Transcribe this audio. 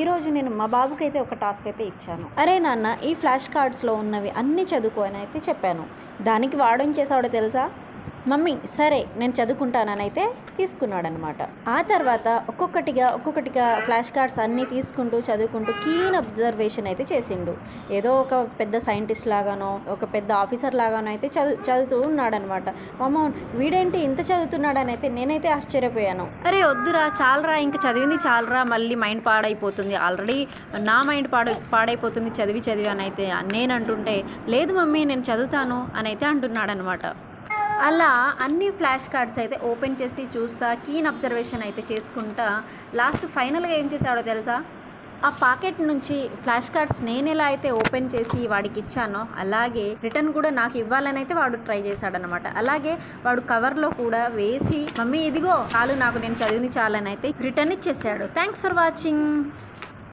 ఈరోజు నేను మా బాబుకైతే ఒక టాస్క్ అయితే ఇచ్చాను. అరే నాన్న, ఈ ఫ్లాష్ కార్డ్స్లో ఉన్నవి అన్నీ చదువుకో అని అయితే చెప్పాను. దానికి వాడేం చేసాడో తెలుసా? మమ్మీ సరే నేను చదువుకుంటానని అయితే తీసుకున్నాడనమాట. ఆ తర్వాత ఒక్కొక్కటిగా ఫ్లాష్ కార్డ్స్ అన్నీ తీసుకుంటూ చదువుకుంటూ కీన్ అబ్జర్వేషన్ అయితే చేసిండు. ఏదో ఒక పెద్ద సైంటిస్ట్ లాగానో ఒక పెద్ద ఆఫీసర్ లాగానో అయితే చదువుతూ ఉన్నాడనమాట. అమ్మో, వీడేంటి ఇంత చదువుతున్నాడని అయితే నేనైతే ఆశ్చర్యపోయాను. అరే వద్దురా, చాలరా, ఇంకా చదివింది చాలరా, మళ్ళీ మైండ్ పాడైపోతుంది. ఆల్రెడీ నా మైండ్ పాడైపోతుంది చదివి అని అయితే నేను అంటుంటే, లేదు మమ్మీ నేను చదువుతాను అని అయితే అంటున్నాడనమాట. అలా అన్ని ఫ్లాష్ కార్డ్స్ అయితే ఓపెన్ చేసి చూస్తా, కీన్ అబ్జర్వేషన్ అయితే చేసుకుంటా లాస్ట్ ఫైనల్గా ఏం చేశాడో తెలుసా? ఆ పాకెట్ నుంచి ఫ్లాష్ కార్డ్స్ నేను ఎలా అయితే ఓపెన్ చేసి వాడికి ఇచ్చానో అలాగే రిటర్న్ కూడా నాకు ఇవ్వాలని అయితే వాడు ట్రై చేశాడనమాట. అలాగే వాడు కవర్లో కూడా వేసి, మమ్మీ ఇదిగో చాలు నాకు, నేను చదివింది చాలని అయితే రిటర్న్ ఇచ్చేసాడు. Thanks for watching.